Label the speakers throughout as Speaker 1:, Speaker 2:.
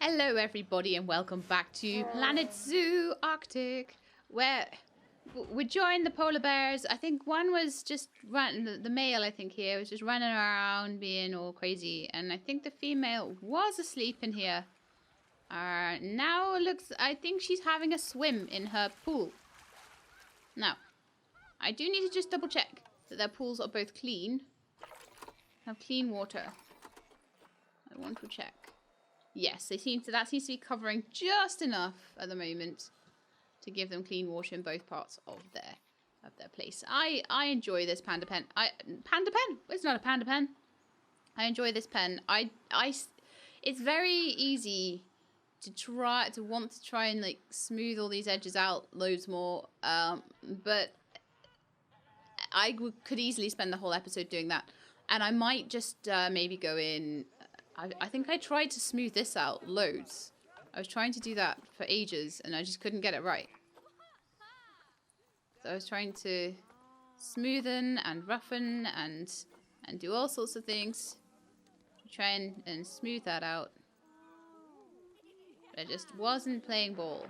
Speaker 1: Hello everybody and welcome back to Planet Zoo Arctic, where we joined the polar bears. I think one was just running, the male I think here was just running around being all crazy, and I think the female was asleep in here. Now looks, I think she's having a swim in her pool. Now, I do need to just double check that their pools are both clean, have clean water. I want to check. Yes, that seems to be covering just enough at the moment to give them clean water in both parts of their place. I enjoy this panda pen. Panda pen? It's not a panda pen. I enjoy this pen. It's very easy to want to try and like smooth all these edges out loads more. But could easily spend the whole episode doing that, and I might just maybe go in. I think I tried to smooth this out loads. I was trying to do that for ages and I just couldn't get it right. So I was trying to smoothen and roughen and do all sorts of things to try and smooth that out. But I just wasn't playing ball.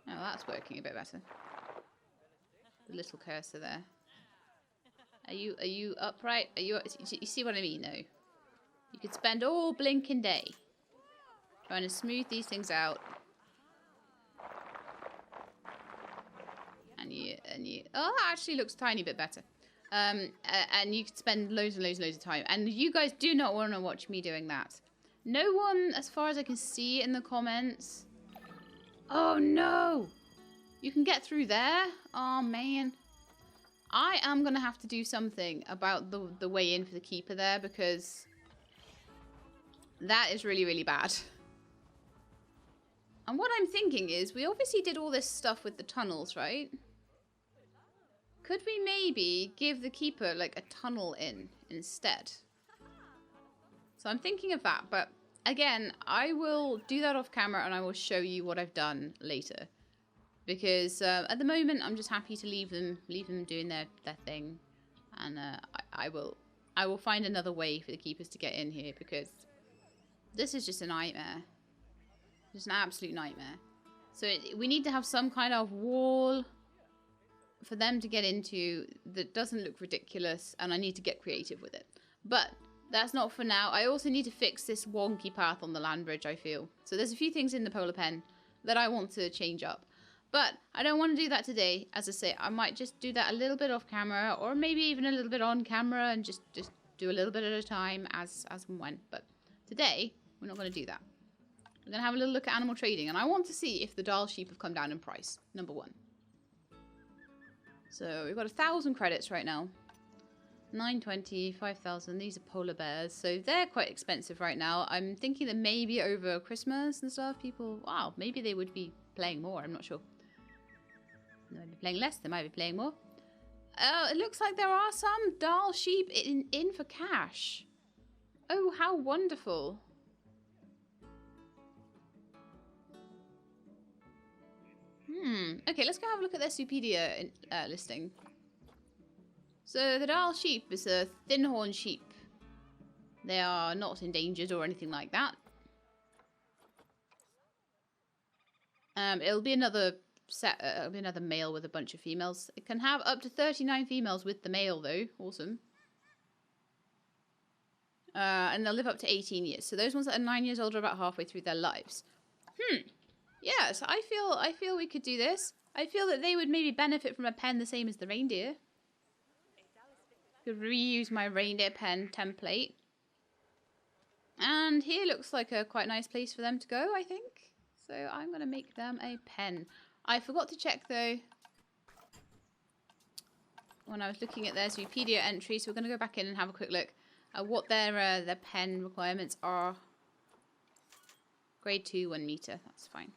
Speaker 1: Oh, that's working a bit better. The little cursor there. Are you upright? You see what I mean though? You could spend all blinking day trying to smooth these things out. And you oh, that actually looks a tiny bit better. And you could spend loads and loads of time. And you guys do not want to watch me doing that. No one, as far as I can see in the comments. Oh no! You can get through there? Oh man. I am going to have to do something about the way in for the keeper there, because that is really, really bad. And what I'm thinking is, we obviously did all this stuff with the tunnels, right? Could we maybe give the keeper like a tunnel in instead? So I'm thinking of that, but again, I will do that off camera and I will show you what I've done later. Because at the moment, I'm just happy to leave them doing their thing. And I will find another way for the keepers to get in here, because this is just a nightmare. Just an absolute nightmare. So we need to have some kind of wall for them to get into that doesn't look ridiculous, and I need to get creative with it. But that's not for now. I also need to fix this wonky path on the land bridge, I feel. So there's a few things in the polar pen that I want to change up. But I don't want to do that today. As I say, I might just do that a little bit off camera, or maybe even a little bit on camera, and just do a little bit at a time as and when. But today, we're not going to do that. We're going to have a little look at animal trading, and I want to see if the Dall sheep have come down in price, number one. So we've got 1,000 credits right now. 920, 5,000. These are polar bears, so they're quite expensive right now. I'm thinking that maybe over Christmas and stuff, people, wow, maybe they would be playing more. I'm not sure. They might be playing less. They might be playing more. It looks like there are some Dall sheep in for cash. Oh, how wonderful. Okay, let's go have a look at their Supedia listing. So the Dall sheep is a thin-horn sheep. They are not endangered or anything like that. It'll be another male with a bunch of females. It can have up to 39 females with the male though. Awesome. And they'll live up to 18 years. So those ones that are 9 years old are about halfway through their lives. Yes, I feel we could do this. I feel that they would maybe benefit from a pen the same as the reindeer. Could reuse my reindeer pen template. And here looks like a quite nice place for them to go, I think. So I'm going to make them a pen. I forgot to check though when I was looking at their Supedia entry, so we're going to go back in and have a quick look at what their pen requirements are. Grade 2, 1 meter, that's fine.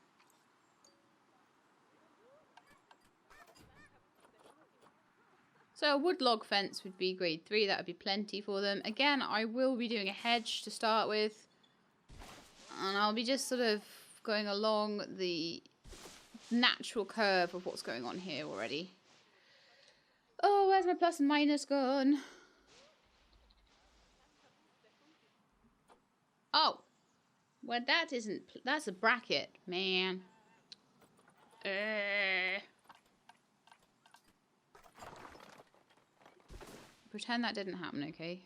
Speaker 1: So a wood log fence would be grade 3, that would be plenty for them. Again, I will be doing a hedge to start with. And I'll be just sort of going along the natural curve of what's going on here already. Oh, where's my plus and minus gone? Oh, Well, that isn't... That's a bracket, man. Pretend that didn't happen, okay?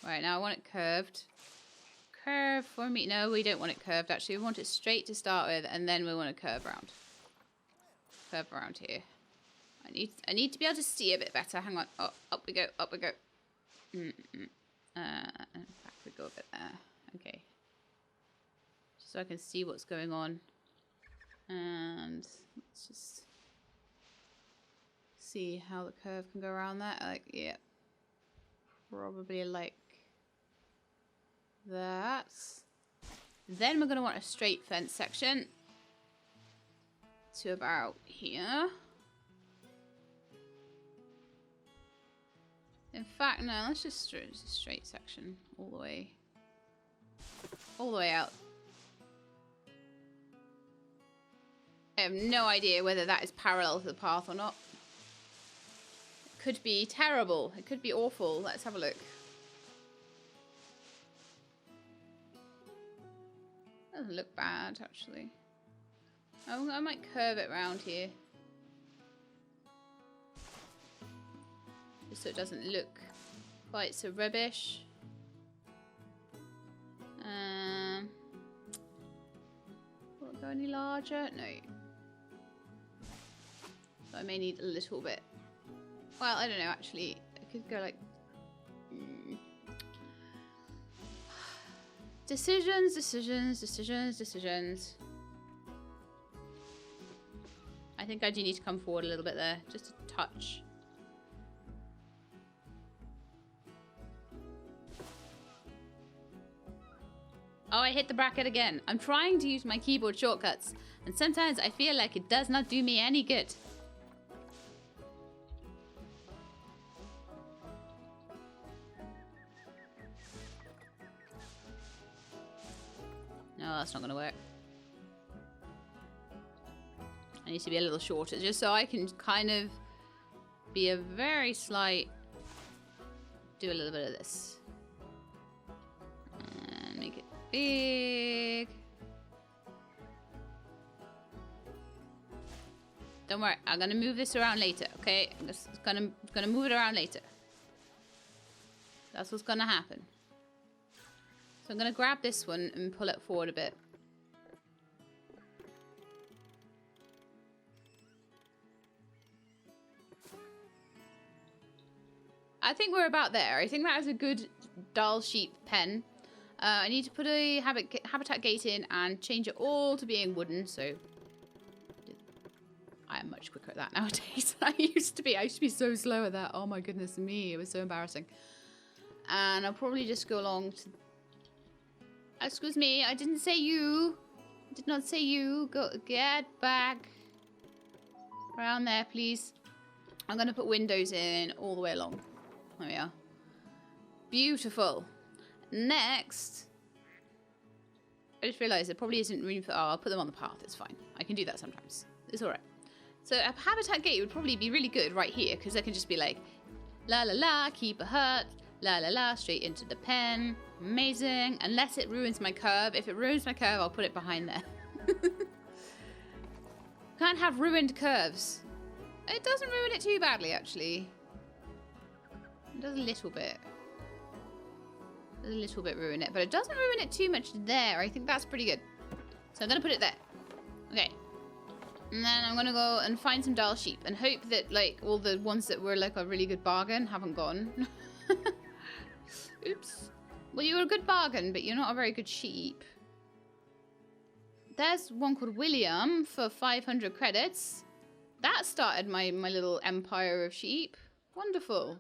Speaker 1: Right, now I want it curved. Curve for me. No, we don't want it curved, actually. We want it straight to start with, and then we want to curve around. Curve around here. I need to be able to see a bit better. Hang on. Oh, up we go. Up we go. In fact, we go a bit there. Okay. Just so I can see what's going on. And let's just see how the curve can go around that. Like, yeah. Probably like that. Then we're going to want a straight fence section to about here. In fact, no, let's just do a straight section all the way out. I have no idea whether that is parallel to the path or not. It could be terrible. It could be awful. Let's have a look. Doesn't look bad, actually. Oh, I might curve it around here. Just so it doesn't look quite so rubbish. Will it go any larger? No. So I may need a little bit. Well, I don't know, actually. I could go like... Decisions. I think I do need to come forward a little bit there. Just a touch. Oh, I hit the bracket again. I'm trying to use my keyboard shortcuts, and sometimes I feel like it does not do me any good. No, that's not going to work. I need to be a little shorter, just so I can kind of be a very slight... Do a little bit of this. And make it big. Don't worry, I'm gonna move this around later, okay? I'm just gonna move it around later. That's what's gonna happen. So I'm gonna grab this one and pull it forward a bit. I think we're about there. I think that is a good Dall sheep pen. I need to put a habitat gate in and change it all to being wooden, so I am much quicker at that nowadays than I used to be. I used to be so slow at that. Oh my goodness me, it was so embarrassing. And I'll probably just go along to... Excuse me, I didn't say you. I did not say you. Go, get back. Around there, please. I'm going to put windows in all the way along. There we are. Beautiful. Next, I just realised there probably isn't room for... Oh, I'll put them on the path. It's fine. I can do that sometimes. It's alright. So a habitat gate would probably be really good right here, because they can just be like, la la la, keep a hut, la la la, straight into the pen. Amazing. Unless it ruins my curve. If it ruins my curve, I'll put it behind there. Can't have ruined curves. It doesn't ruin it too badly, actually. It does a little bit. It does a little bit ruin it, but it doesn't ruin it too much there. I think that's pretty good. So I'm going to put it there. Okay. And then I'm going to go and find some Dall sheep and hope that, like, all the ones that were, like, a really good bargain haven't gone. Oops. Well, you were a good bargain, but you're not a very good sheep. There's one called William for 500 credits. That started my little empire of sheep. Wonderful.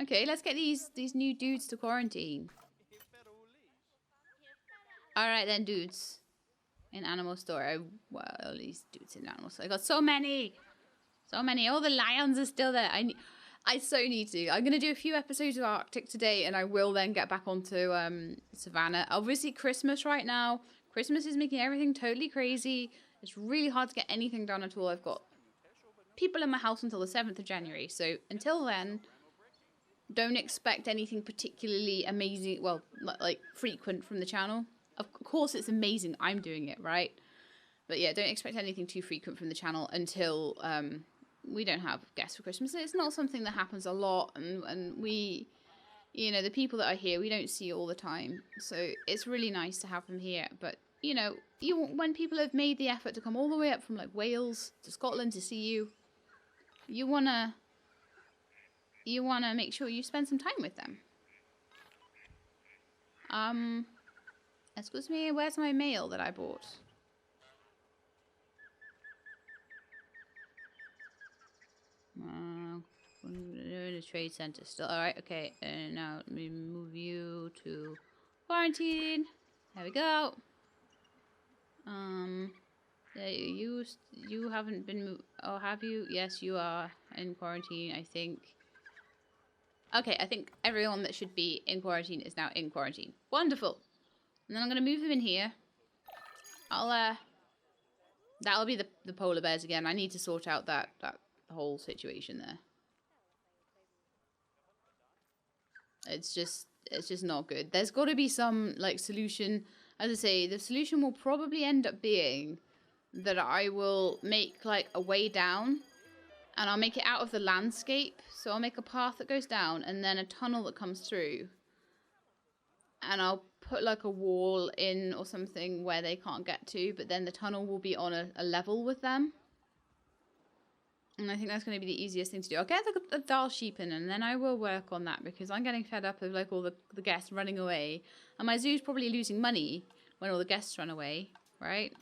Speaker 1: Okay, let's get these new dudes to quarantine. Alright then, dudes. In animal store. Well, these dudes in animal store. I got so many. So many. All the lions are still there. I so need to. I'm going to do a few episodes of Arctic today, and I will then get back onto Savannah. Obviously, Christmas right now. Christmas is making everything totally crazy. It's really hard to get anything done at all. I've got people in my house until the 7th of January. So until then, don't expect anything particularly amazing, well, like frequent from the channel. Of course it's amazing, I'm doing it, right? But yeah, don't expect anything too frequent from the channel until we don't have guests for Christmas. It's not something that happens a lot, and we, you know, the people that are here, we don't see all the time. So it's really nice to have them here. But, you know, when people have made the effort to come all the way up from like Wales to Scotland to see you, you wanna make sure you spend some time with them. Excuse me, where's my mail that I bought? The trade center still. Alright, okay. And now let me move you to quarantine. There we go. You haven't been moved. Oh, have you? Yes, you are in quarantine, I think. Okay, I think everyone that should be in quarantine is now in quarantine. Wonderful. And then I'm going to move them in here. That'll be the polar bears again. I need to sort out that whole situation there. It's just not good. There's got to be some, like, solution. As I say, the solution will probably end up being that I will make, like, a way down. And I'll make it out of the landscape. So I'll make a path that goes down and then a tunnel that comes through. And I'll put like a wall in or something where they can't get to. But then the tunnel will be on a level with them. And I think that's going to be the easiest thing to do. I'll get the Dall sheep in and then I will work on that. Because I'm getting fed up of like all the guests running away. And my zoo's probably losing money when all the guests run away. Right?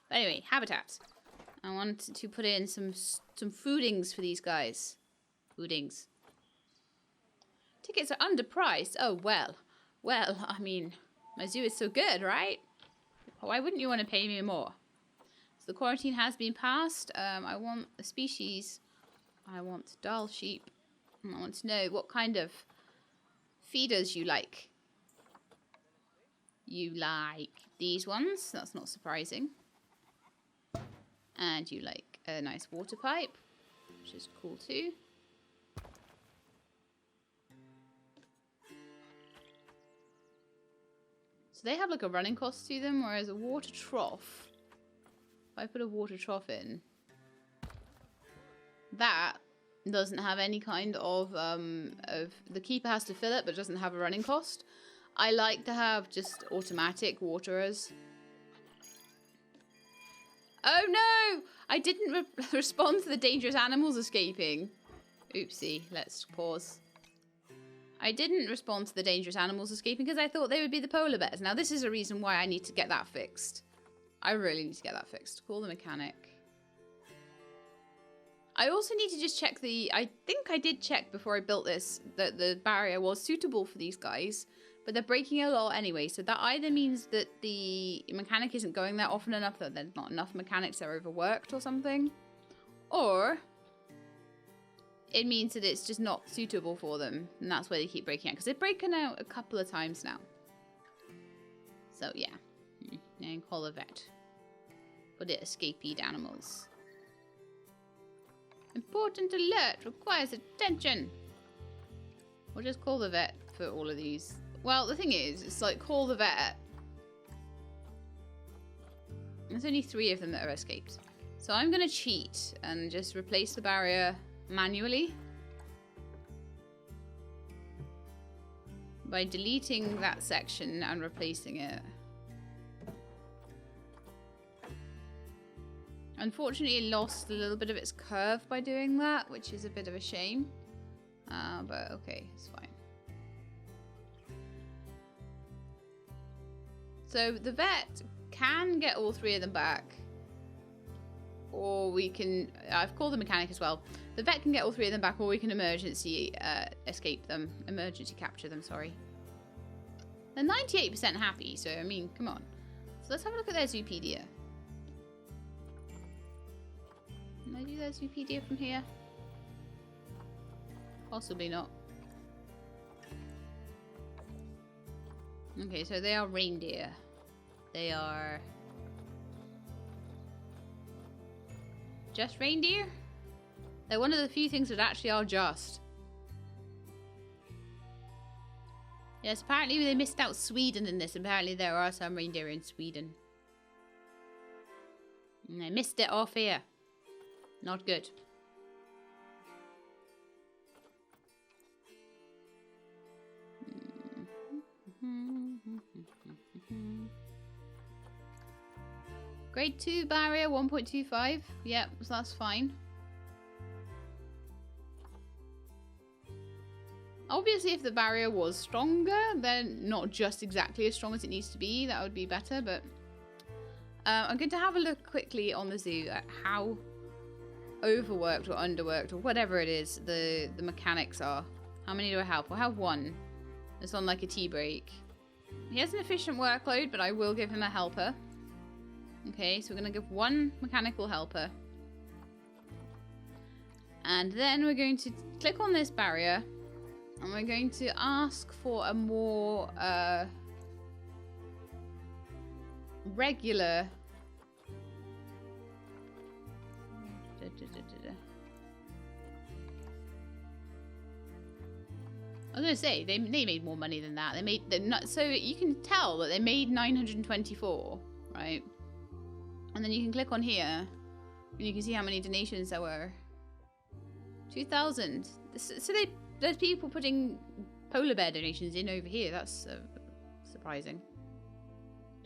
Speaker 1: But anyway, habitat. I want to put in some foodings for these guys. Foodings. Tickets are underpriced. Oh, well. Well, I mean, my zoo is so good, right? Why wouldn't you want to pay me more? So the quarantine has been passed. I want a species. I want Dall sheep. And I want to know what kind of feeders you like. You like these ones. That's not surprising. And you like a nice water pipe, which is cool too. So they have like a running cost to them, whereas a water trough, if I put a water trough in, that doesn't have any kind of the keeper has to fill it, but doesn't have a running cost. I like to have just automatic waterers. Oh no! I didn't respond to the dangerous animals escaping. Oopsie, let's pause. I didn't respond to the dangerous animals escaping because I thought they would be the polar bears. Now this is a reason why I need to get that fixed. I really need to get that fixed. Call the mechanic. I also need to just check I think I did check before I built this that the barrier was suitable for these guys. But they're breaking a lot anyway, so that either means that the mechanic isn't going there often enough, that there's not enough mechanics, they're overworked or something. Or it means that it's just not suitable for them, and that's why they keep breaking out. Because they've broken out a couple of times now. So yeah, and call a vet. Put it escaped animals. Important alert, requires attention. We'll just call the vet for all of these. Well, the thing is, it's like, call the vet. There's only 3 of them that are escaped. So I'm going to cheat and just replace the barrier manually. By deleting that section and replacing it. Unfortunately, it lost a little bit of its curve by doing that, which is a bit of a shame. But okay, it's fine. So the vet can get all 3 of them back. Or we can... I've called the mechanic as well. The vet can get all 3 of them back, or we can emergency escape them. Emergency capture them, sorry. They're 98% happy, so I mean, come on. So let's have a look at their Zoopedia. Can I do their Zoopedia from here? Possibly not. Okay, so they are reindeer. They are... just reindeer? They're one of the few things that actually are just. Yes, apparently they missed out Sweden in this. Apparently there are some reindeer in Sweden. And I missed it off here. Not good. Grade 2 barrier 1.25. Yep, so that's fine. Obviously, if the barrier was stronger, then not just exactly as strong as it needs to be, that would be better, but I'm going to have a look quickly on the zoo at how overworked or underworked or whatever it is the mechanics are. How many do I have? We'll have one. It's on like a tea break. He has an efficient workload, but I will give him a helper. Okay, so we're going to give one mechanical helper. And then we're going to click on this barrier. And we're going to ask for a more regular... I was going to say, they made more money than that. So you can tell that they made 924, right? And then you can click on here, and you can see how many donations there were. 2,000. So there's people putting polar bear donations in over here. That's surprising.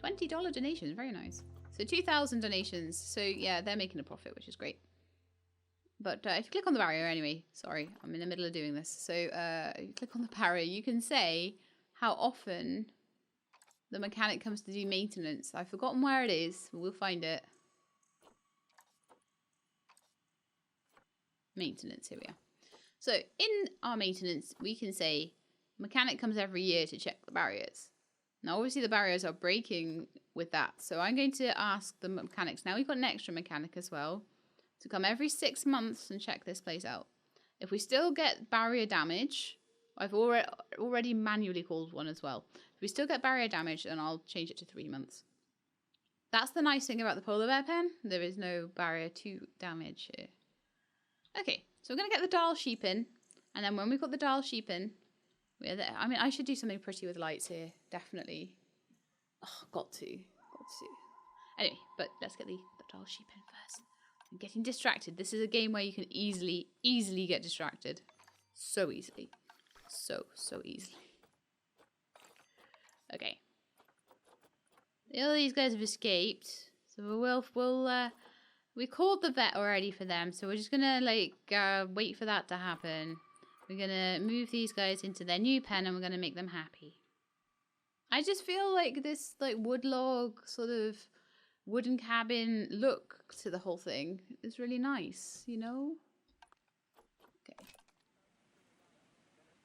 Speaker 1: $20 donations, very nice. So 2,000 donations. So yeah, they're making a profit, which is great. But if you click on the barrier anyway, sorry, I'm in the middle of doing this. So if you click on the barrier, you can say how often the mechanic comes to do maintenance. I've forgotten where it is, but we'll find it. Maintenance, here we are. So in our maintenance, we can say mechanic comes every year to check the barriers. Now, obviously the barriers are breaking with that. So I'm going to ask the mechanics. Now we've got an extra mechanic as well to come every 6 months and check this place out. If we still get barrier damage, I've already manually called one as well. If we still get barrier damage, then I'll change it to 3 months. That's the nice thing about the polar bear pen. There is no barrier 2 damage here. Okay, so we're going to get the Dall sheep in. And then when we've got the Dall sheep in, I mean, I should do something pretty with lights here. Definitely. Oh, got to. Anyway, but let's get the Dall sheep in first. I'm getting distracted. This is a game where you can easily get distracted. So easily. So easily. Okay. All these guys have escaped. So we called the vet already for them. So we're just gonna wait for that to happen. We're gonna move these guys into their new pen and we're gonna make them happy. I just feel like this wood log sort of wooden cabin look to the whole thing is really nice, you know? Okay.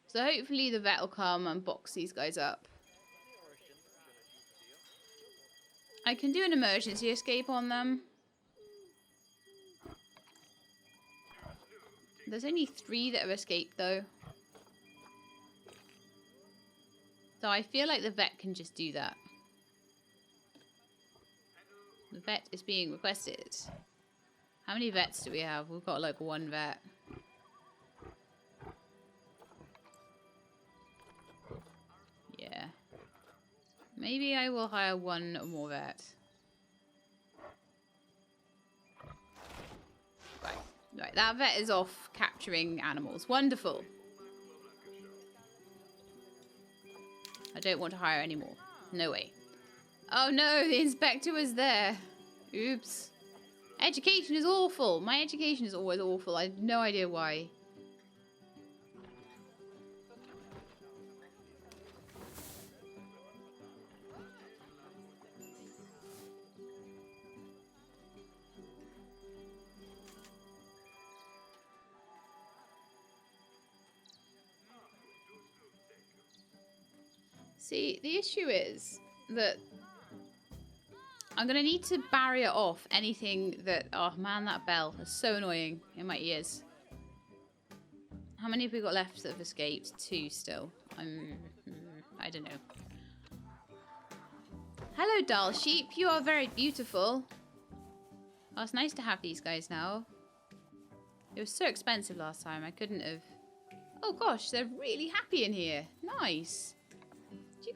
Speaker 1: So hopefully the vet will come and box these guys up. I can do an emergency escape on them. There's only 3 that have escaped though. So I feel like the vet can just do that. The vet is being requested. How many vets do we have? We've got like 1 vet. Yeah. Maybe I will hire 1 more vet. Right, that vet is off capturing animals. Wonderful. I don't want to hire any more. No way. Oh no, the inspector was there. Oops. Education is awful. My education is always awful. I have no idea why. See, the issue is that I'm going to need to barrier off anything that... Oh man, that bell is so annoying in my ears. How many have we got left that have escaped? 2 still. I don't know. Hello, Dall sheep. You are very beautiful. Oh, it's nice to have these guys now. It was so expensive last time. I couldn't have... Oh gosh, they're really happy in here. Nice.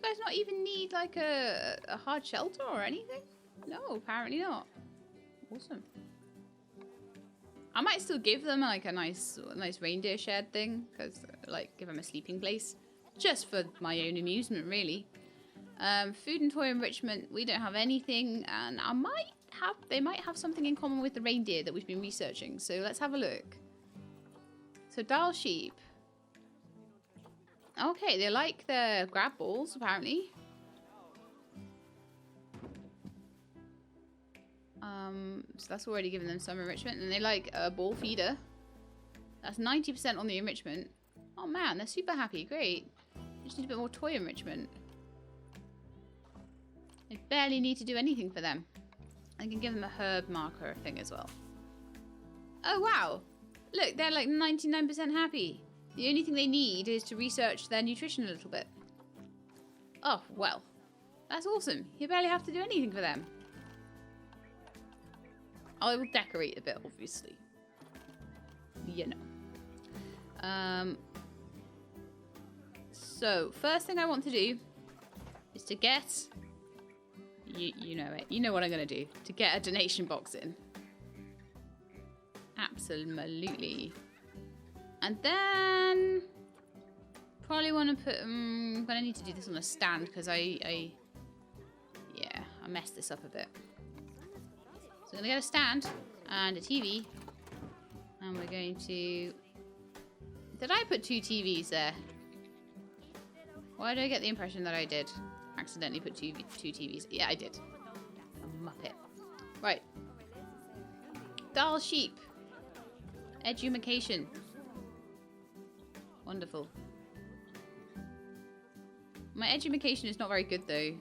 Speaker 1: guys not even need like a hard shelter or anything? No, apparently not. Awesome. I might still give them like a nice reindeer shed thing, because like give them a sleeping place, just for my own amusement, really. Food and toy enrichment, we don't have anything, and they might have something in common with the reindeer that we've been researching. So let's have a look. So Dall sheep. Okay, they like their grab balls apparently. So that's already given them some enrichment, and they like a ball feeder. That's 90% on the enrichment. Oh man, they're super happy. Great. Just need a bit more toy enrichment. I barely need to do anything for them. I can give them a herb marker thing as well. Oh wow! Look, they're like 99% happy. The only thing they need is to research their nutrition a little bit. Oh, well. That's awesome. You barely have to do anything for them. I will decorate a bit, obviously. You know. So, first thing I want to do is to get... You know it. You know what I'm going to do. To get a donation box in. Absolutely. And then... Probably want to put... I'm going to need to do this on a stand because I messed this up a bit. So I'm going to get a stand and a TV. And we're going to... Did I put 2 TVs there? Why do I get the impression that I did accidentally put two TVs? Yeah, I did. A muppet. Right. Dall sheep. Edumacation. Wonderful. My edumacation is not very good though.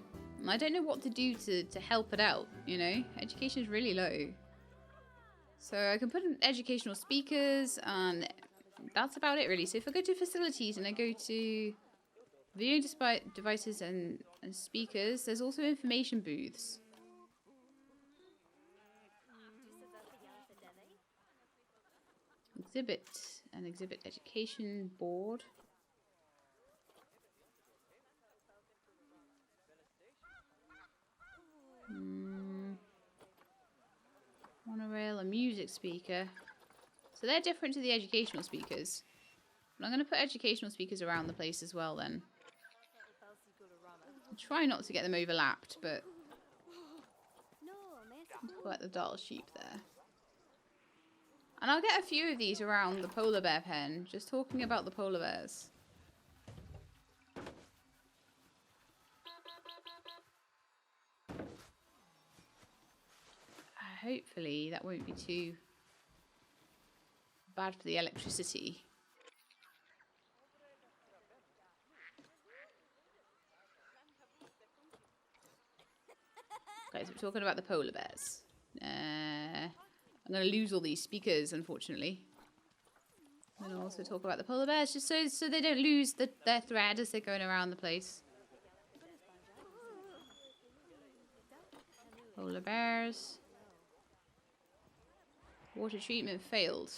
Speaker 1: I don't know what to do to help it out, you know? Education is really low. So I can put in educational speakers, and that's about it really. So if I go to facilities and I go to viewing devices and speakers, there's also information booths. Exhibit education board. Monorail, a music speaker. So they're different to the educational speakers. But I'm going to put educational speakers around the place as well then. I'll try not to get them overlapped, but... Put the Dall sheep there. And I'll get a few of these around the polar bear pen, just talking about the polar bears. Hopefully that won't be too bad for the electricity. Okay, so we're talking about the polar bears. I'm going to lose all these speakers, unfortunately. I'm going to also talk about the polar bears, just so they don't lose their thread as they're going around the place. Polar bears. Water treatment failed.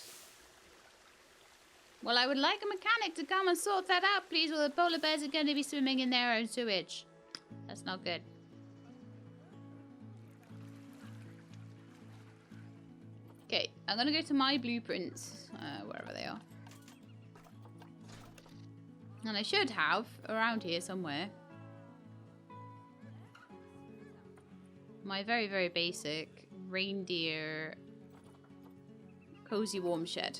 Speaker 1: Well, I would like a mechanic to come and sort that out, please, or the polar bears are going to be swimming in their own sewage. That's not good. Okay, I'm going to go to my blueprints, wherever they are. And I should have, around here somewhere, my very, very basic reindeer cozy warm shed.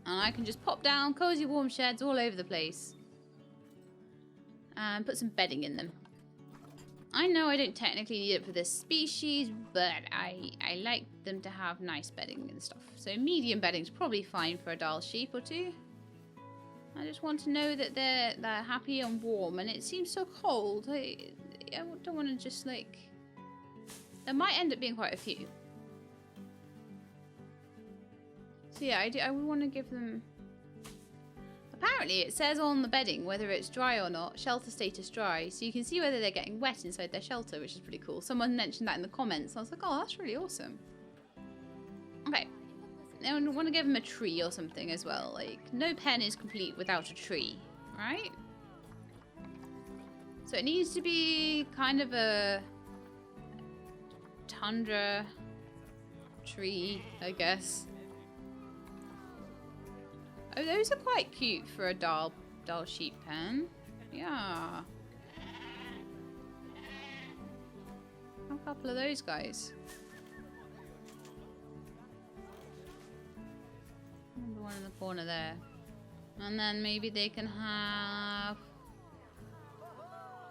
Speaker 1: And I can just pop down cozy warm sheds all over the place. And put some bedding in them. I know I don't technically need it for this species, but I like them to have nice bedding and stuff. So medium bedding's probably fine for a Dall sheep or two. I just want to know that they're happy and warm, and it seems so cold. I don't want to just like... There might end up being quite a few. So yeah, I would want to give them... Apparently it says on the bedding whether it's dry or not, shelter status dry, so you can see whether they're getting wet inside their shelter, which is pretty cool. Someone mentioned that in the comments, and I was like, oh, that's really awesome. Okay. I want to give him a tree or something as well. Like, no pen is complete without a tree, right? So it needs to be kind of a tundra tree, I guess. Oh, those are quite cute for a Dall sheep pen. Yeah. A couple of those guys. The one in the corner there. And then maybe they can have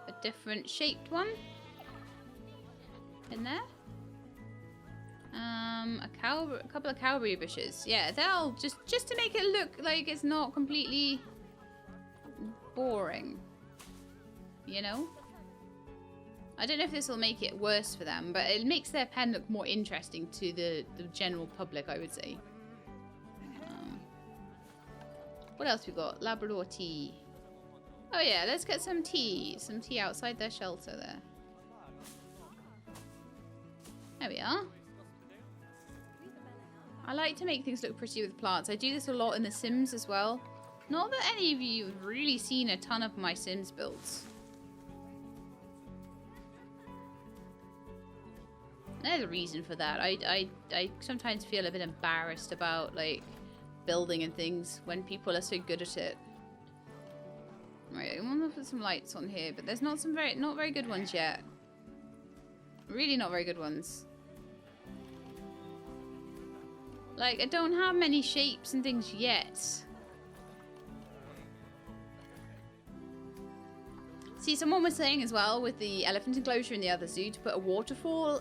Speaker 1: a different shaped one in there. A couple of cowberry bushes. Yeah, they'll just to make it look like it's not completely boring. You know? I don't know if this will make it worse for them, but it makes their pen look more interesting to the general public, I would say. What else we got? Labrador tea. Oh yeah, let's get some tea. Some tea outside their shelter there. There we are. I like to make things look pretty with plants. I do this a lot in The Sims as well. Not that any of you have really seen a ton of my Sims builds. There's a reason for that. I sometimes feel a bit embarrassed about, like, building and things when people are so good at it. Right, I want to put some lights on here, but there's not very good ones yet. Really not very good ones. Like, I don't have many shapes and things yet. See, someone was saying as well with the elephant enclosure in the other zoo to put a waterfall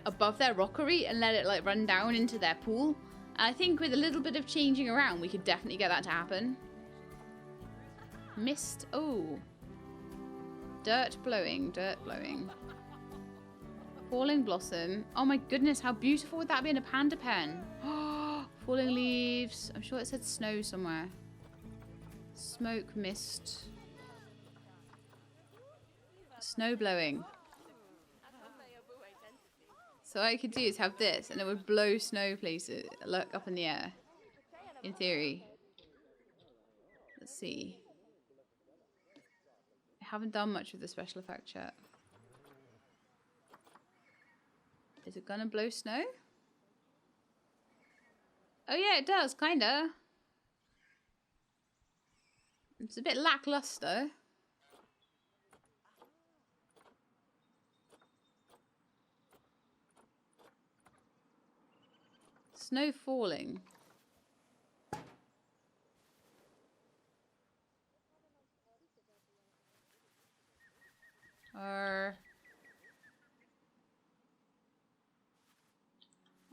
Speaker 1: above their rockery and let it like run down into their pool. I think with a little bit of changing around, we could definitely get that to happen. Mist. Oh. Dirt blowing. Dirt blowing. Falling blossom. Oh my goodness, how beautiful would that be in a panda pen? Falling leaves. I'm sure it said snow somewhere. Smoke, mist. Snow blowing. So what I could do is have this and it would blow snow places, look, up in the air. In theory. Let's see. I haven't done much with the special effect yet. Is it gonna blow snow? Oh yeah, it does, kinda. It's a bit lackluster. Snow falling.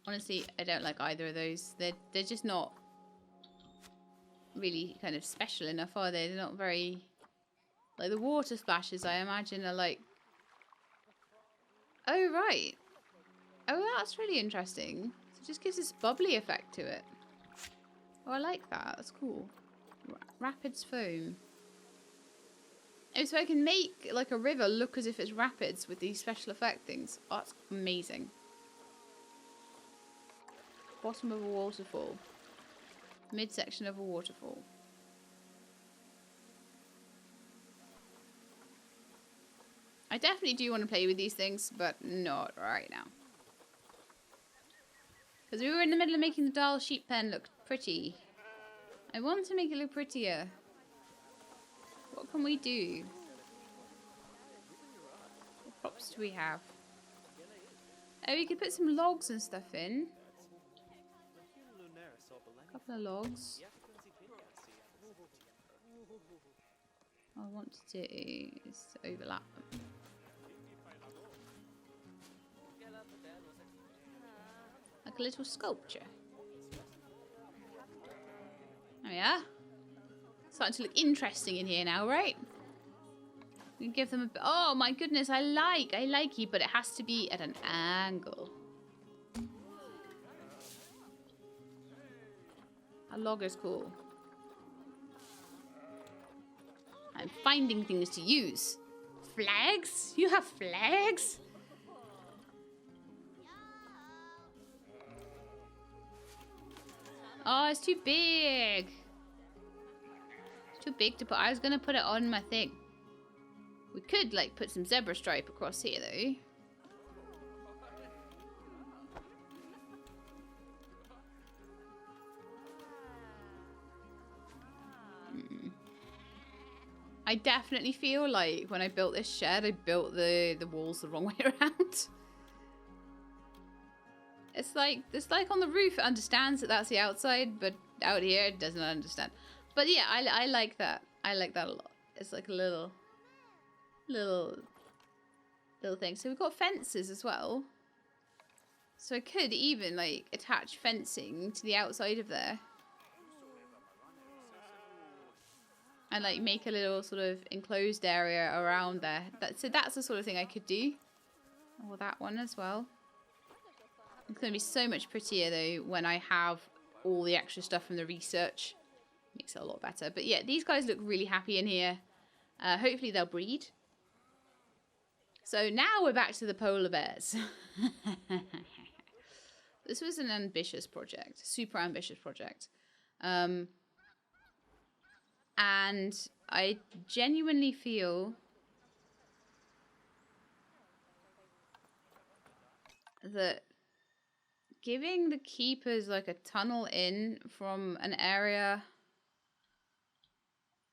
Speaker 1: Honestly, I don't like either of those. They're just not really kind of special enough, are they? They're not very... Like the water splashes, I imagine, are like... Oh, right. Oh, that's really interesting. So it just gives this bubbly effect to it. Oh, I like that. That's cool. Rapids foam. Oh, so I can make like a river look as if it's rapids with these special effect things. Oh, that's amazing. Bottom of a waterfall. Midsection of a waterfall. I definitely do want to play with these things, but not right now. Because we were in the middle of making the Dall sheep pen look pretty. I want to make it look prettier. What can we do? What props do we have? Oh, we could put some logs and stuff in. A couple of logs. What I want to do is overlap them. Like a little sculpture. Oh yeah. Starting to look interesting in here now, right? We can give them a bit. Oh my goodness, I like it, but it has to be at an angle. A log is cool. I'm finding things to use. Flags? You have flags? Oh, it's too big. It's too big to put. I was going to put it on my thing. We could, like, put some zebra stripe across here, though. I definitely feel like when I built this shed, I built the walls the wrong way around. It's like on the roof, it understands that that's the outside, but out here it doesn't understand. But yeah, I like that. I like that a lot. It's like a little thing. So we've got fences as well. So I could even like attach fencing to the outside of there. And like make a little sort of enclosed area around there. So that's the sort of thing I could do. Or that one as well. It's going to be so much prettier though when I have all the extra stuff from the research. Makes it a lot better. But yeah, these guys look really happy in here. Hopefully they'll breed. So now we're back to the polar bears. This was an ambitious project. Super ambitious project. And I genuinely feel that giving the keepers like a tunnel in from an area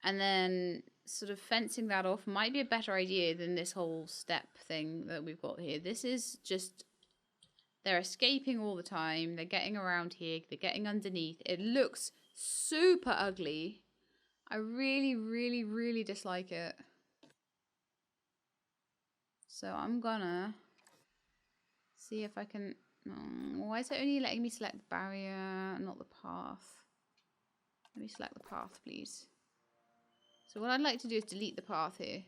Speaker 1: and then sort of fencing that off might be a better idea than this whole step thing that we've got here. This is just, they're escaping all the time. They're getting around here. They're getting underneath. It looks super ugly. I really, really, really dislike it. So I'm gonna see if I can... why is it only letting me select the barrier, not the path? Let me select the path, please. So what I'd like to do is delete the path here.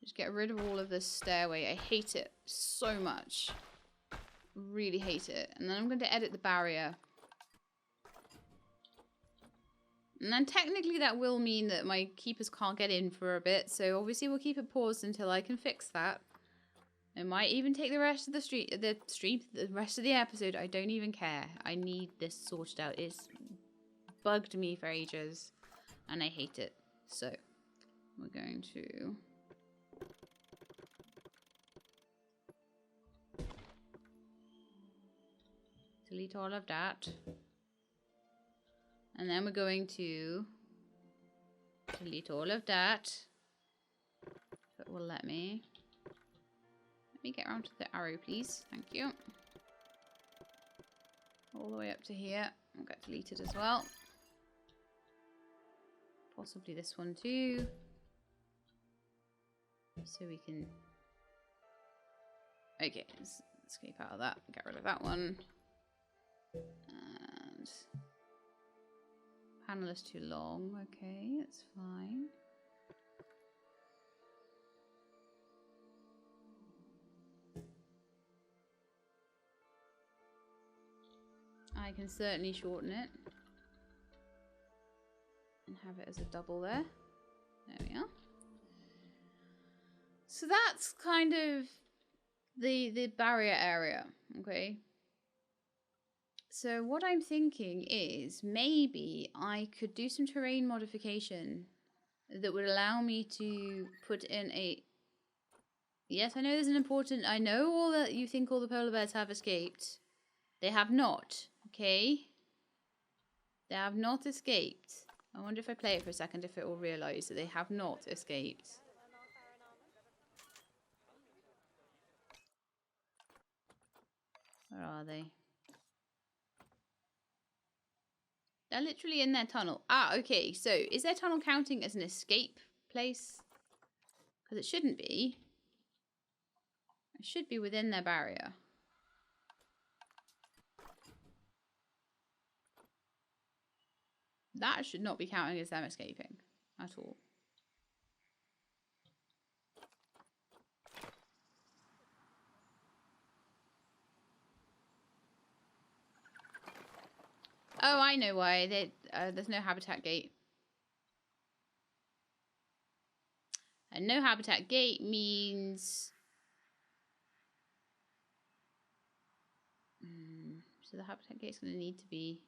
Speaker 1: Just get rid of all of this stairway. I hate it so much. Really hate it. And then I'm going to edit the barrier. And then technically that will mean that my keepers can't get in for a bit. So obviously we'll keep it paused until I can fix that. It might even take the rest of the rest of the episode. I don't even care. I need this sorted out. It's bugged me for ages. And I hate it. So we're going to... delete all of that. And then we're going to delete all of that. If it will let me. Let me get around to the arrow, please. Thank you. All the way up to here. I'll get deleted as well. Possibly this one too. So we can... okay, let's escape out of that. Get rid of that one. And... panel is too long. Okay, that's fine. I can certainly shorten it. And have it as a double there. There we are. So that's kind of the barrier area, okay? So what I'm thinking is maybe I could do some terrain modification that would allow me to put in a... yes, I know there's an important... I know all that you think all the polar bears have escaped. They have not, okay? They have not escaped. I wonder if I play it for a second if it will realise that they have not escaped. Where are they? They're literally in their tunnel. Ah, okay. So, is their tunnel counting as an escape place? Because it shouldn't be. It should be within their barrier. That should not be counting as them escaping at all. Oh, I know why. There's no habitat gate. And no habitat gate means... so the habitat gate's going to need to be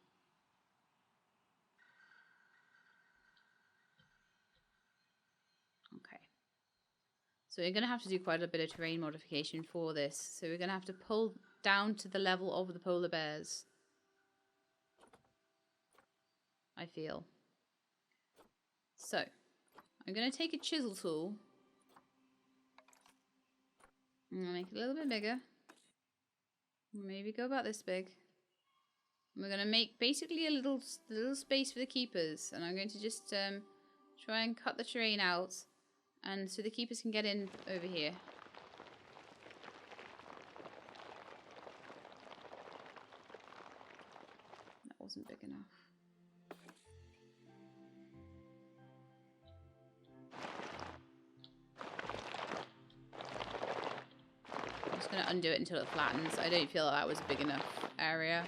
Speaker 1: So we're going to have to do quite a bit of terrain modification for this. So we're going to have to pull down to the level of the polar bears. I feel. So, I'm going to take a chisel tool. I'm going to make it a little bit bigger. Maybe go about this big. We're going to make basically a little space for the keepers. And I'm going to just try and cut the terrain out. And so the keepers can get in over here. That wasn't big enough. I'm just going to undo it until it flattens. I don't feel that was a big enough area.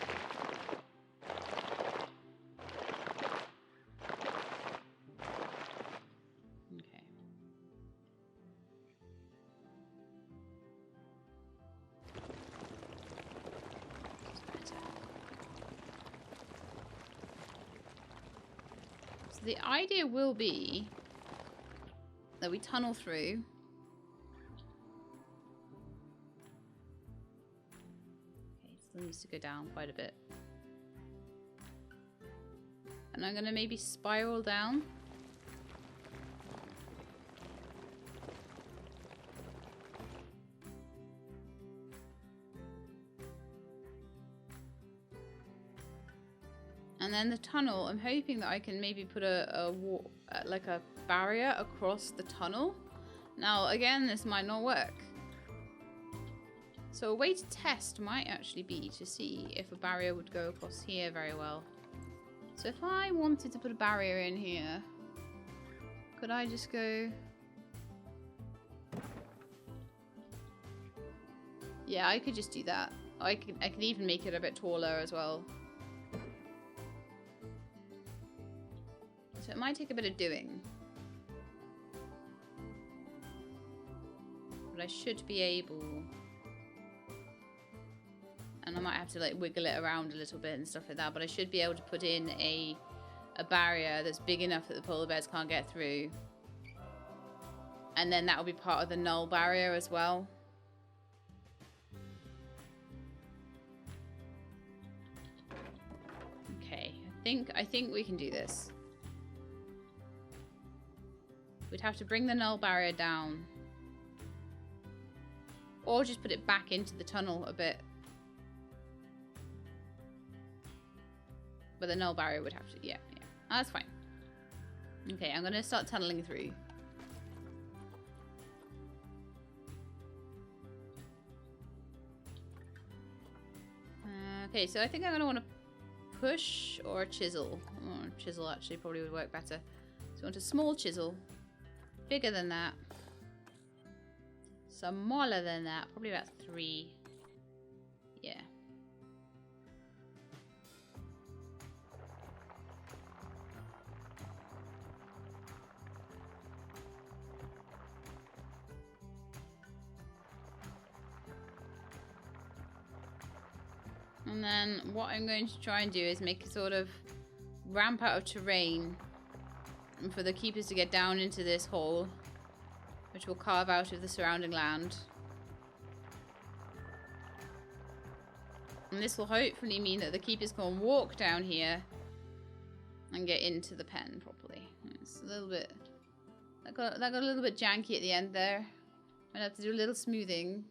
Speaker 1: The idea will be that we tunnel through. Okay, so it needs to go down quite a bit. And I'm going to maybe spiral down. And then the tunnel, I'm hoping that I can maybe put like a barrier across the tunnel. Now, again, this might not work. So a way to test might actually be to see if a barrier would go across here very well. So if I wanted to put a barrier in here, could I just go... Yeah, I could just do that. I could even make it a bit taller as well. So it might take a bit of doing. But I should be able... And I might have to like wiggle it around a little bit and stuff like that. But I should be able to put in a barrier that's big enough that the polar bears can't get through. And then that will be part of the null barrier as well. Okay, I think we can do this. We'd have to bring the null barrier down. Or just put it back into the tunnel a bit. But the null barrier would have to... Yeah. That's fine. Okay, I'm going to start tunneling through. Okay, so I think I'm going to want to push or chisel. Oh, chisel actually probably would work better. So I want a small chisel. Bigger than that. Smaller than that. Probably about 3. Yeah. And then what I'm going to try and do is make a sort of ramp out of terrain for the keepers to get down into this hole, which will carve out of the surrounding land. And this will hopefully mean that the keepers can walk down here and get into the pen properly. It's a little bit... That got a little bit janky at the end there. Might have to do a little smoothing.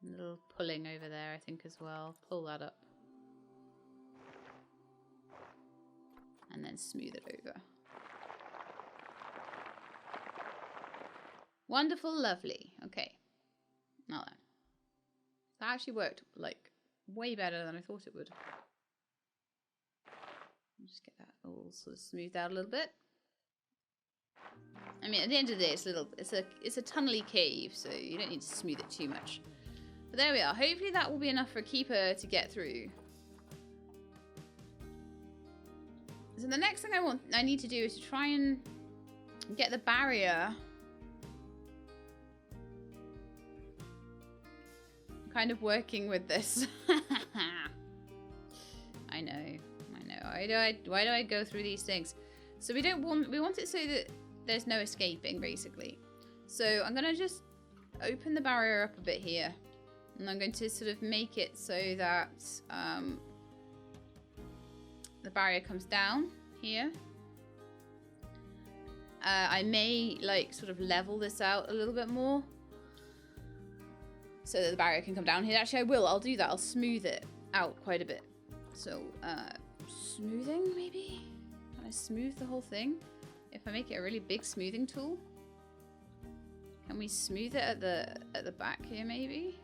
Speaker 1: A little pulling over there, I think, as well. Pull that up. And then smooth it over. Wonderful, lovely. Okay. Now then. That actually worked, like, way better than I thought it would. Just get that all sort of smoothed out a little bit. I mean, at the end of the day, it's a tunnely cave, so you don't need to smooth it too much. But there we are. Hopefully that will be enough for a keeper to get through. So the next thing I need to do is to try and get the barrier kind of working with this. I know. Why do I go through these things? So we want it so that there's no escaping, basically. So I'm gonna just open the barrier up a bit here, and I'm going to sort of make it so that the barrier comes down here. I may like sort of level this out a little bit more so that the barrier can come down here. Actually, I'll do that. I'll smooth it out quite a bit. So smoothing, maybe? Can I smooth the whole thing? If I make it a really big smoothing tool? Can we smooth it at the back here, maybe?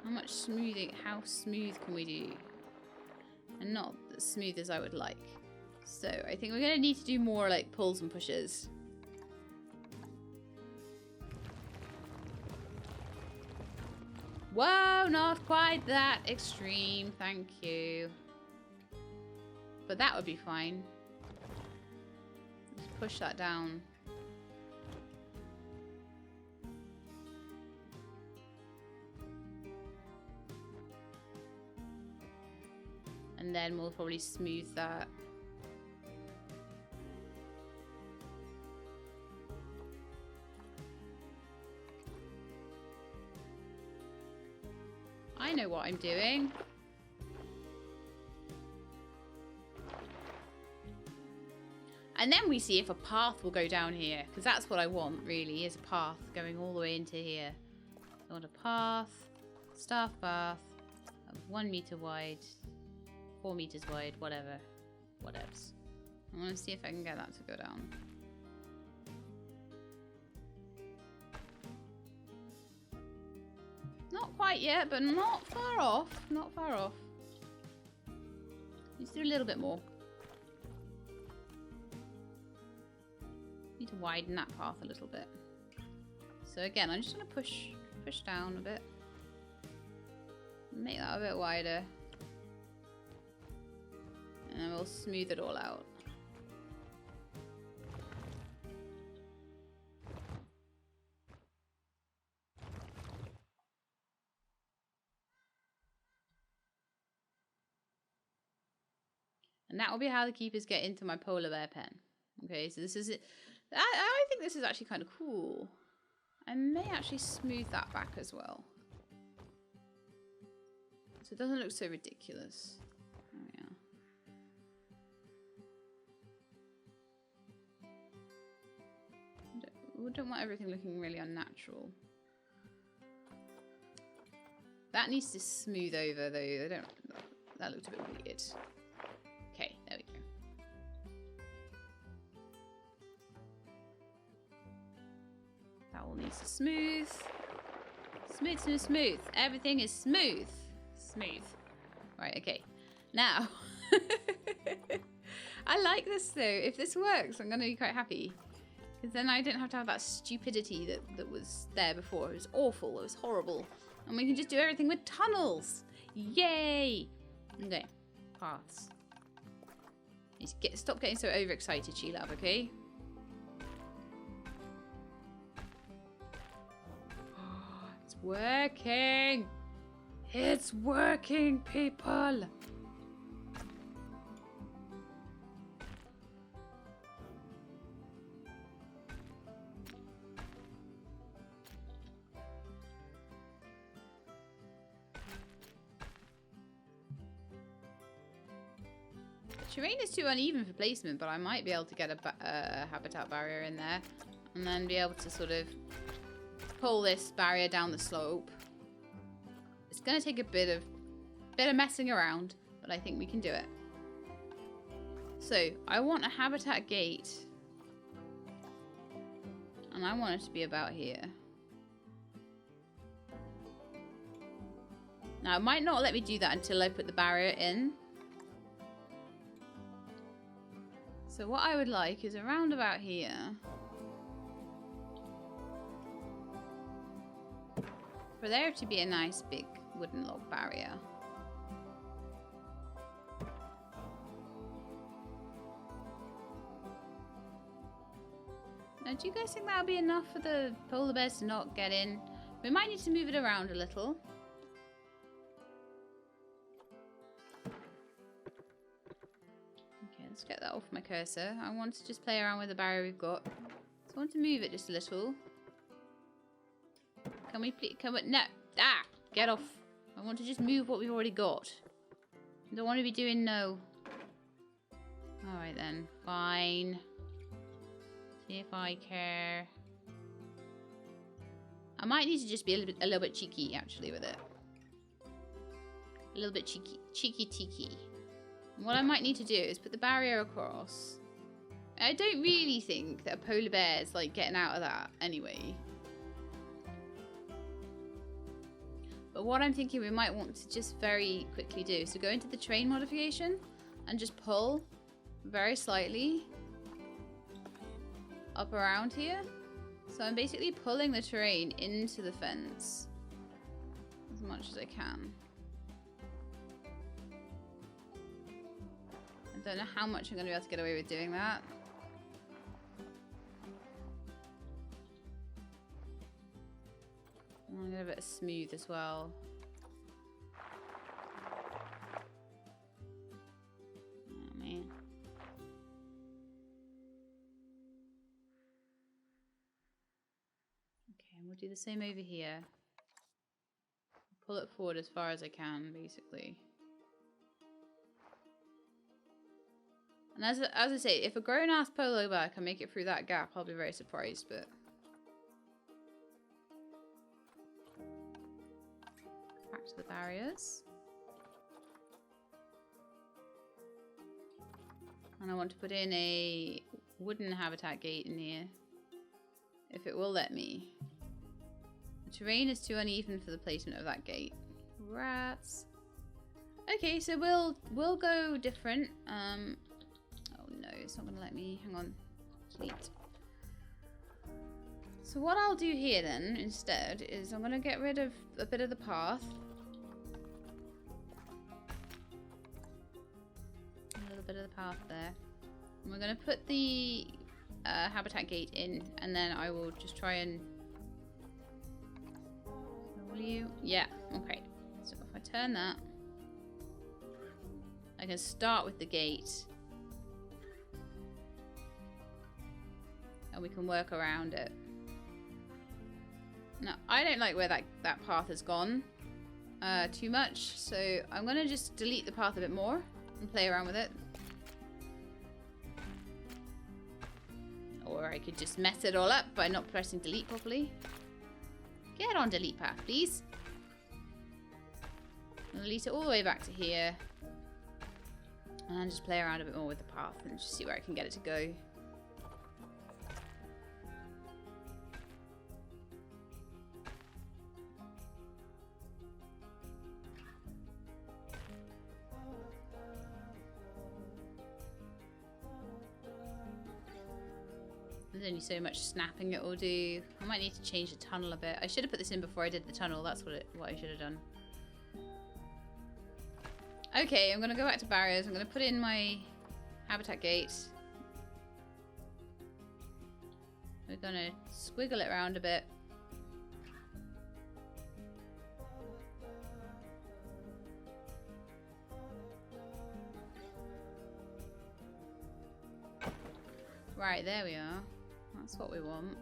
Speaker 1: How smooth can we do? And not as smooth as I would like. So I think we're gonna need to do more like pulls and pushes. Whoa, not quite that extreme, thank you. But that would be fine. Just push that down. And then we'll probably smooth that. I know what I'm doing. And then we see if a path will go down here. Because that's what I want, really, is a path going all the way into here. I want a path, staff path, of 1 meter wide, 4 meters wide, whatever. Whatevs. I want to see if I can get that to go down. Not quite yet, but not far off. Not far off. Let's do a little bit more. Need to widen that path a little bit. So again, I'm just going to push down a bit. Make that a bit wider. And then we'll smooth it all out. And that will be how the keepers get into my polar bear pen. Okay, so this is it. I think this is actually kind of cool. I may actually smooth that back as well. So it doesn't look so ridiculous. Oh yeah. We don't want everything looking really unnatural. That needs to smooth over though. That looked a bit weird. Okay, there we go. That all needs to smooth. Smooth, smooth, smooth. Everything is smooth. Smooth. Right, okay. Now. I like this though. If this works, I'm going to be quite happy. Because then I don't have to have that stupidity that was there before. It was awful. It was horrible. And we can just do everything with tunnels. Yay! Okay. Paths. Stop getting so overexcited, She-Love, okay? It's working! It's working, people! Terrain is too uneven for placement, but I might be able to get a habitat barrier in there and then be able to sort of pull this barrier down the slope. It's going to take a bit of messing around, but I think we can do it. So I want a habitat gate, and I want it to be about here. Now it might not let me do that until I put the barrier in. So what I would like is around about here. For there to be a nice big wooden log barrier. Now, do you guys think that'll be enough for the polar bears to not get in? We might need to move it around a little. Okay, let's get that off my cursor. I want to just play around with the barrier we've got. So I want to move it just a little. Can we please? Can we? No! Ah! Get off! I want to just move what we've already got. I don't want to be doing no. Alright then. Fine. See if I care. I might need to just be a little bit cheeky actually with it. A little bit cheeky tiki. What I might need to do is put the barrier across. I don't really think that a polar bear is like getting out of that anyway. But what I'm thinking we might want to just very quickly do is to go into the terrain modification and just pull very slightly up around here. So I'm basically pulling the terrain into the fence as much as I can. I don't know how much I'm going to be able to get away with doing that. I'm going to get a bit of smooth as well. Oh man. Okay, and we'll do the same over here. Pull it forward as far as I can, basically. And as I say, if a grown-ass polar bear can make it through that gap, I'll be very surprised, but... Back to the barriers. And I want to put in a wooden habitat gate in here. If it will let me. The terrain is too uneven for the placement of that gate. Rats. Okay, so we'll go different. Oh no, it's not gonna let me. Hang on. Delete. So what I'll do here then, instead, is I'm gonna get rid of a bit of the path. A little bit of the path there. And we're gonna put the habitat gate in, and then I will just try and... Will you? Yeah, okay. So if I turn that, I can start with the gate. And we can work around it. Now, I don't like where that path has gone too much, so I'm going to just delete the path a bit more and play around with it. Or I could just mess it all up by not pressing delete properly. Get on delete path, please. And delete it all the way back to here. And just play around a bit more with the path and just see where I can get it to go. There's only so much snapping it will do. I might need to change the tunnel a bit. I should have put this in before I did the tunnel. That's what I should have done. Okay, I'm going to go back to barriers. I'm going to put in my habitat gate. We're going to squiggle it around a bit. Right, there we are. That's what we want.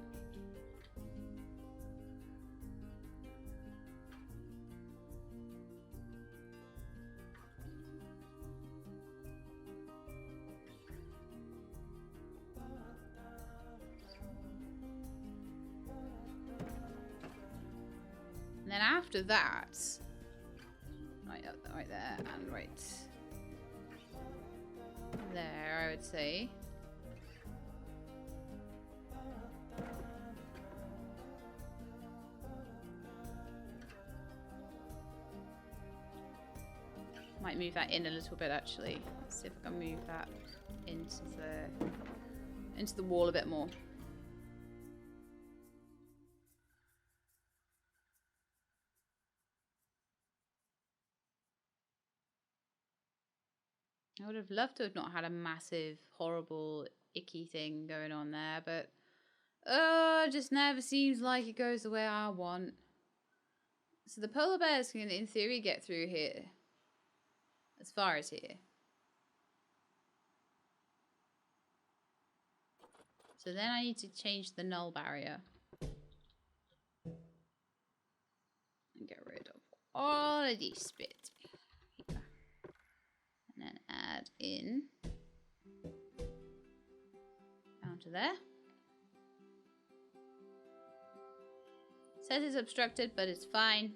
Speaker 1: And then after that, right there, and right there, I would say. Might move that in a little bit actually. Let's see if I can move that into the wall a bit more. I would have loved to have not had a massive, horrible, icky thing going on there, but Just never seems like it goes the way I want. So the polar bears can, in theory, get through here. As far as here. So then I need to change the null barrier. And get rid of all of this bit. Here. And then add in. Down to there. Says it's obstructed, but it's fine.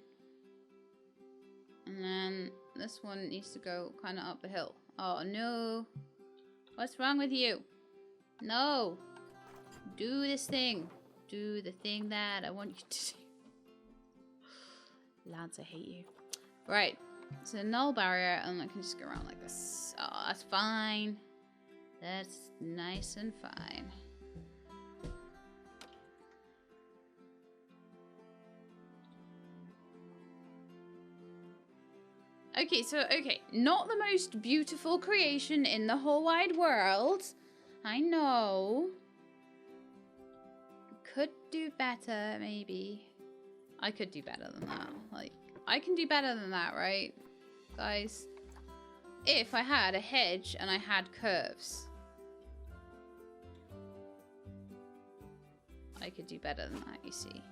Speaker 1: And then this one needs to go kind of up the hill. Oh no. What's wrong with you? No. Do this thing. Do the thing that I want you to do. Lance, I hate you. Right. So null barrier, and I can just go around like this. Oh, that's fine. That's nice and fine. Okay, not the most beautiful creation in the whole wide world. I know. Could do better, maybe. I could do better than that. Like, I can do better than that, right? Guys. If I had a hedge and I had curves. I could do better than that, you see.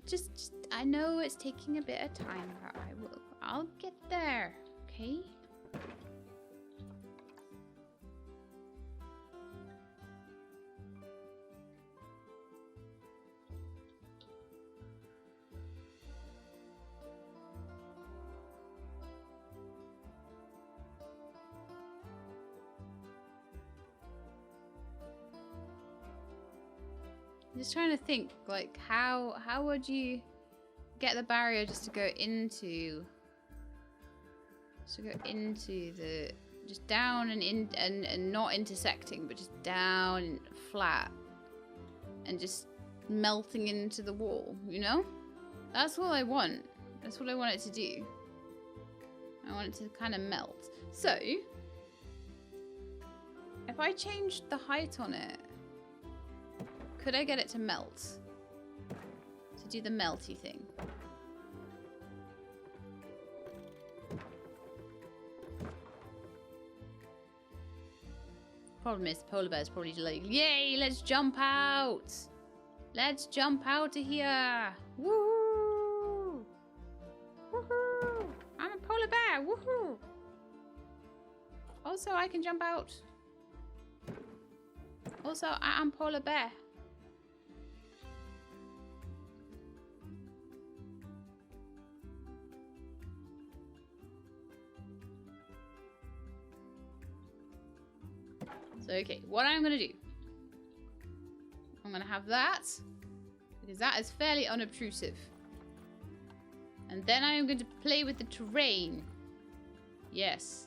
Speaker 1: Just, I know it's taking a bit of time, but I'll get there, okay? I'm just trying to think, like, how would you get the barrier just to go into the, just down and in and not intersecting, but just down and flat and just melting into the wall, you know? That's what I want. That's what I want it to do. I want it to kind of melt. So, if I changed the height on it, could I get it to melt? To do the melty thing? Problem is, the polar bear's probably like, yay, let's jump out! Let's jump out of here! Woohoo! Woohoo! I'm a polar bear! Woohoo! Also, I can jump out. Also, I am polar bear. So, okay, what I'm going to do, I'm going to have that, because that is fairly unobtrusive. And then I am going to play with the terrain. Yes.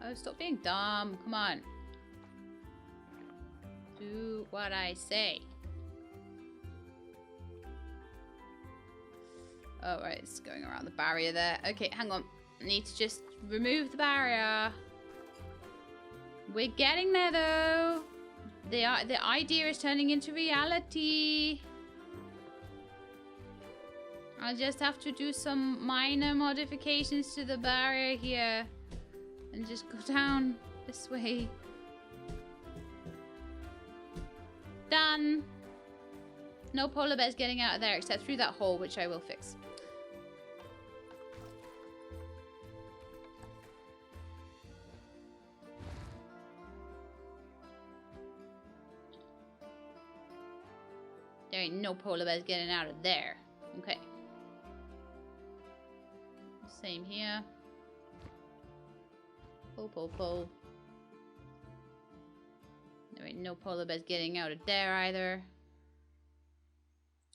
Speaker 1: Oh, stop being dumb. Come on. Do what I say. Oh, right. It's going around the barrier there. Okay, hang on. I need to just remove the barrier. We're getting there, though. The idea is turning into reality. I'll just have to do some minor modifications to the barrier here. And just go down this way. Done. No polar bears getting out of there except through that hole, which I will fix. There ain't no polar bears getting out of there. Okay. Same here. Pull, pull, pull. There ain't no polar bears getting out of there either.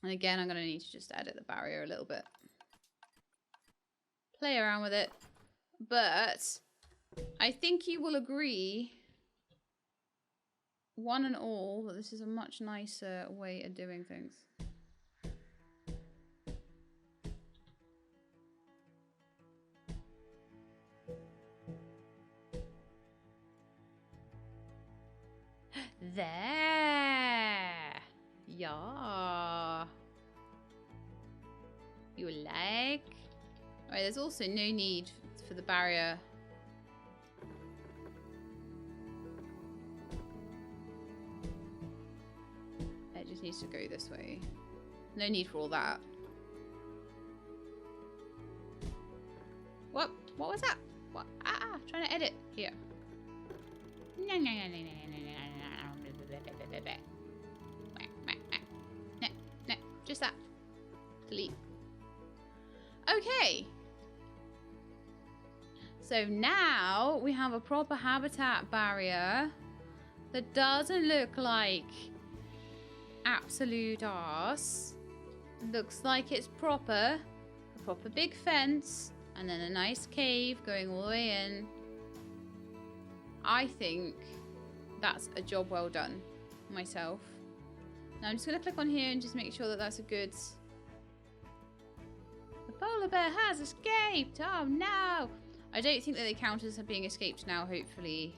Speaker 1: And again, I'm going to need to just edit the barrier a little bit. Play around with it. But I think you will agree, one and all, that this is a much nicer way of doing things. There! Yeah! You like? Alright, there's also no need for the barrier. It just needs to go this way. No need for all that. What? What was that? What? Ah, trying to edit. Here. No, just that. Delete. Okay. So now we have a proper habitat barrier that doesn't look like absolute arse. Looks like it's proper. A proper big fence. And then a nice cave going all the way in. I think that's a job well done myself. Now I'm just going to click on here and just make sure that that's a good... The polar bear has escaped! Oh no! I don't think that they count as being escaped now, hopefully.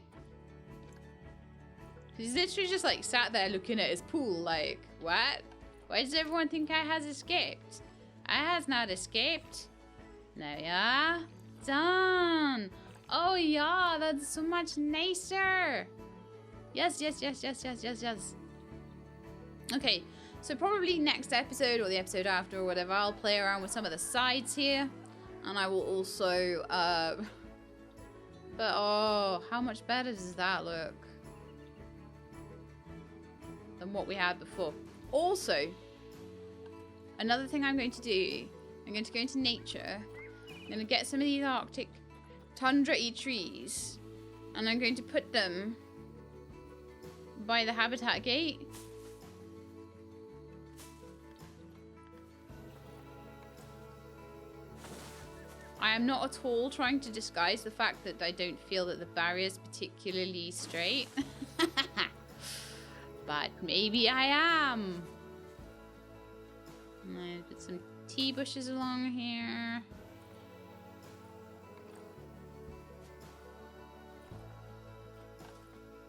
Speaker 1: He's literally just like sat there looking at his pool like, what? Why does everyone think I has escaped? I has not escaped. There we are. Done! Oh yeah, that's so much nicer. Yes, yes, yes, yes, yes, yes, yes. Okay, so probably next episode or the episode after or whatever, I'll play around with some of the sides here. And I will also, but oh, how much better does that look than what we had before? Also, another thing I'm going to do, I'm going to go into nature. I'm going to get some of these Arctic tundra-y trees, and I'm going to put them by the habitat gate. I am not at all trying to disguise the fact that I don't feel that the barrier is particularly straight. But maybe I am. I'm gonna put some tea bushes along here.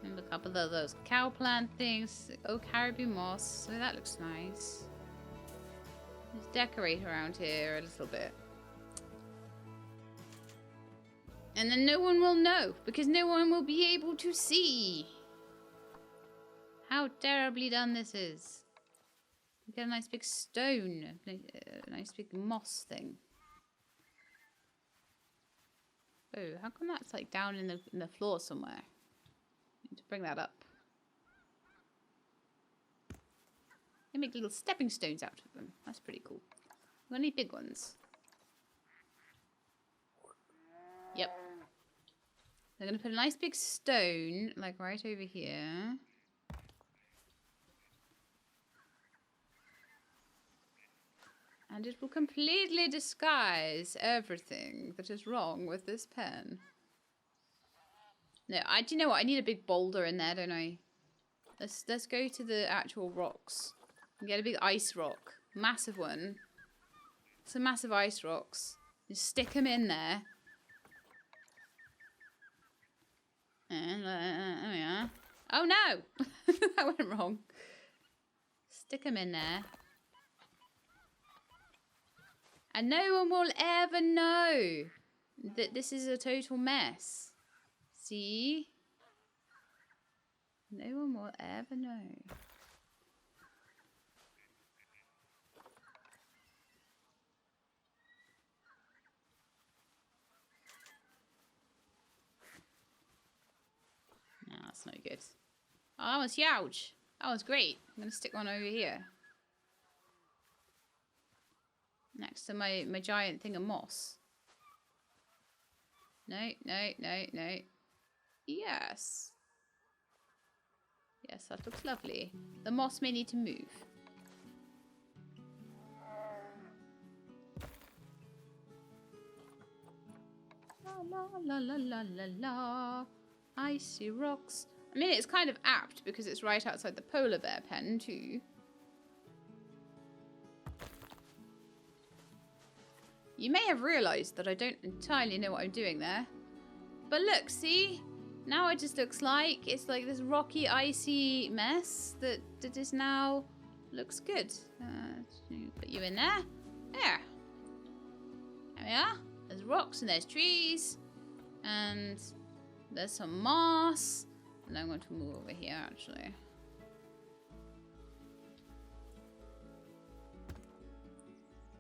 Speaker 1: And a couple of those cow plant things. Oh, caribou moss. So that looks nice. Let's decorate around here a little bit. And then no one will know, because no one will be able to see how terribly done this is. We get a nice big stone, a nice big moss thing. Oh, how come that's like down in the floor somewhere? Need to bring that up. They make little stepping stones out of them. That's pretty cool. We've got any big ones? Yep. They're going to put a nice big stone, like right over here. And it will completely disguise everything that is wrong with this pen. No, do you know what? I need a big boulder in there, don't I? Let's go to the actual rocks. And get a big ice rock. Massive one. Some massive ice rocks. Just stick them in there. And, oh yeah. Oh no! That went wrong. Stick them in there. And no one will ever know that this is a total mess. See? No one will ever know. No, that's not good. Oh, that was huge. That was great. I'm going to stick one over here. Next to my giant thing of moss. No, no, no, no. Yes. Yes, that looks lovely. The moss may need to move. La la la la la la. Icy rocks. I mean, it's kind of apt because it's right outside the polar bear pen too. You may have realised that I don't entirely know what I'm doing there. But look, see? Now it just looks like it's like this rocky, icy mess that is now looks good. Put you in there. There. There we are. There's rocks and there's trees. And there's some moss. And I'm going to move over here, actually.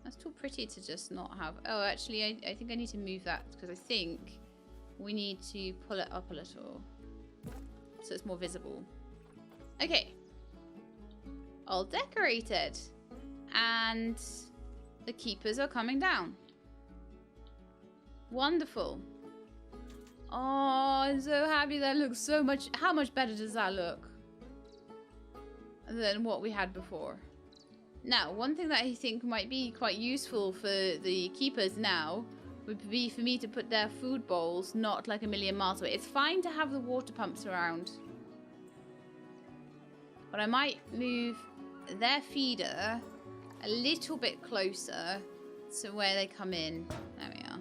Speaker 1: That's too pretty to just not have. Oh, actually, I think I need to move that because I think we need to pull it up a little so it's more visible. Okay. All decorated. And the keepers are coming down. Wonderful. Oh, I'm so happy. That looks so much. How much better does that look than what we had before? Now, one thing that I think might be quite useful for the keepers now would be for me to put their food bowls not like a million miles away. It's fine to have the water pumps around, but I might move their feeder a little bit closer to where they come in. There we are.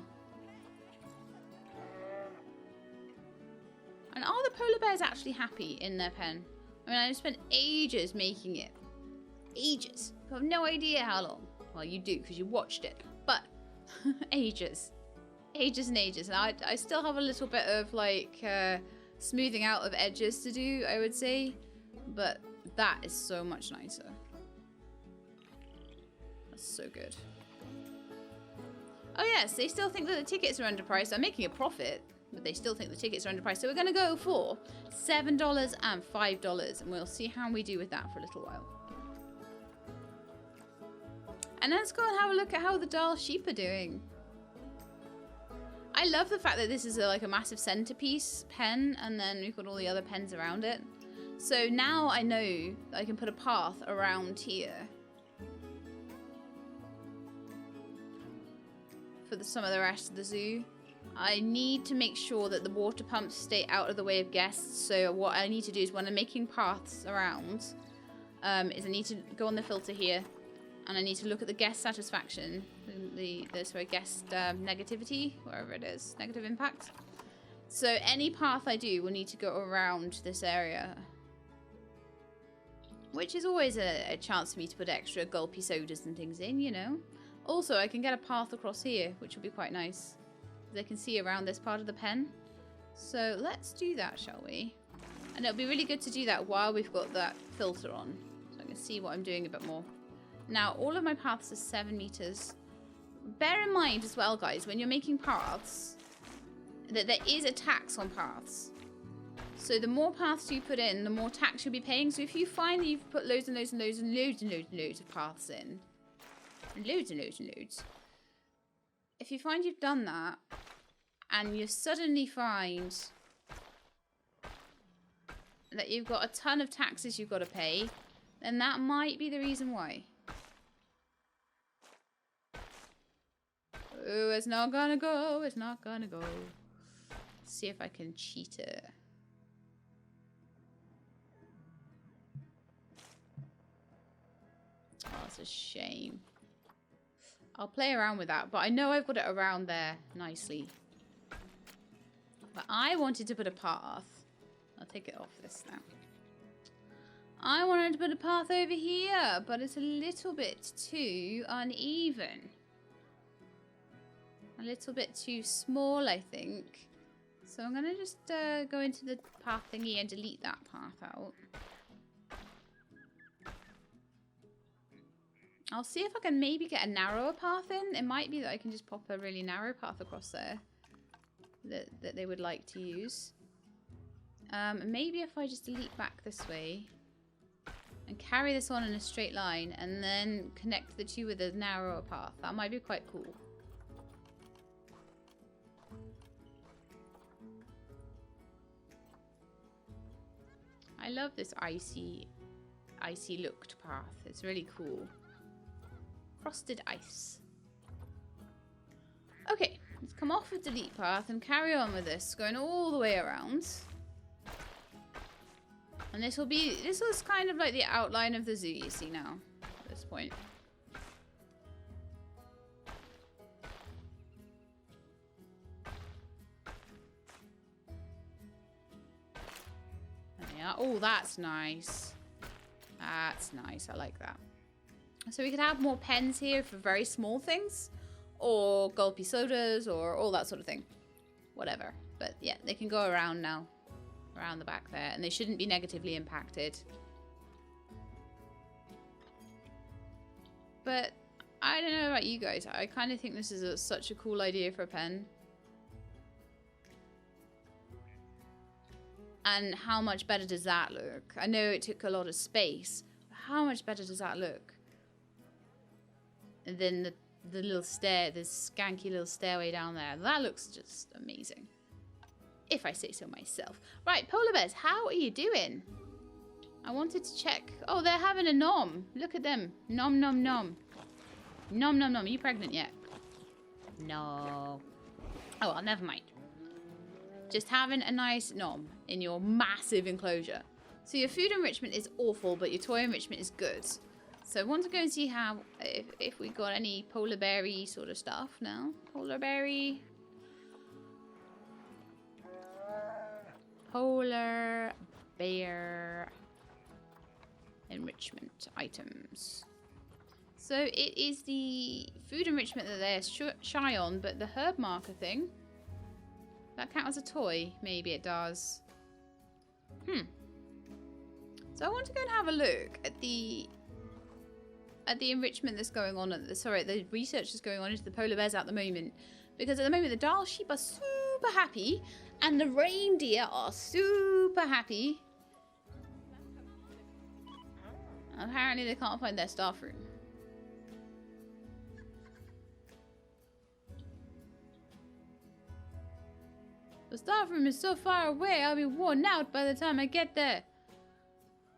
Speaker 1: And are the polar bears actually happy in their pen? I mean, I spent ages making it. Ages. I have no idea how long. Well, you do because you watched it. But ages. Ages and ages. And I still have a little bit of like smoothing out of edges to do, I would say. But that is so much nicer. That's so good. Oh yes, they still think that the tickets are underpriced. I'm making a profit, but they still think the tickets are underpriced. So we're going to go for $7 and $5. And we'll see how we do with that for a little while. And let's go and have a look at how the Dall sheep are doing. I love the fact that this is like a massive centerpiece pen, and then we've got all the other pens around it. So now I know that I can put a path around here for some of the rest of the zoo. I need to make sure that the water pumps stay out of the way of guests. So what I need to do is when I'm making paths around, is I need to go on the filter here. And I need to look at the guest satisfaction, the guest negativity, wherever it is, negative impact. So any path I do will need to go around this area, which is always a chance for me to put extra gulpy sodas and things in, you know. Also, I can get a path across here, which will be quite nice. They can see around this part of the pen. So let's do that, shall we? And it'll be really good to do that while we've got that filter on, so I can see what I'm doing a bit more. Now, all of my paths are 7 meters. Bear in mind as well, guys, when you're making paths, that there is a tax on paths. So the more paths you put in, the more tax you'll be paying. So if you find that you've put loads and loads and loads and loads and loads and loads of paths in, loads and loads and loads, if you find you've done that, and you suddenly find that you've got a ton of taxes you've got to pay, then that might be the reason why. Oh, it's not gonna go. It's not gonna go. Let's see if I can cheat it. Oh, it's a shame. I'll play around with that, but I know I've got it around there nicely. But I wanted to put a path. I'll take it off this now. I wanted to put a path over here, but it's a little bit too uneven. A little bit too small, I think. So I'm going to just go into the path thingy and delete that path out. I'll see if I can maybe get a narrower path in. It might be that I can just pop a really narrow path across there that they would like to use. Maybe if I just delete back this way and carry this on in a straight line and then connect the two with a narrower path. That might be quite cool. I love this icy looked path. It's really cool. Frosted ice. Okay, let's come off of delete path and carry on with this, going all the way around. And this was kind of like the outline of the zoo you see now at this point. Oh, that's nice. That's nice. I like that. So we could have more pens here for very small things. Or gulpy sodas or all that sort of thing. Whatever. But yeah, they can go around now. Around the back there. And they shouldn't be negatively impacted. But I don't know about you guys. I kind of think this is such a cool idea for a pen. And how much better does that look? I know it took a lot of space, but how much better does that look? And then the little stair, this skanky little stairway down there. That looks just amazing. If I say so myself. Right, polar bears, how are you doing? I wanted to check. Oh, they're having a nom. Look at them. Nom, nom, nom. Nom, nom, nom. Are you pregnant yet? No. Oh, well, never mind. Just having a nice nom in your massive enclosure. So your food enrichment is awful, but your toy enrichment is good. So I want to go and see how, if we got any polar berry sort of stuff now. Polar berry. Polar bear enrichment items. So it is the food enrichment that they're shy on, but the herb marker thing. That count as a toy? Maybe it does. So I want to go and have a look at the enrichment that's going on the research that's going on into the polar bears at the moment. Because at the moment the Dall sheep are super happy and the reindeer are super happy. Apparently they can't find their staff room. The staff room is so far away, I'll be worn out by the time I get there.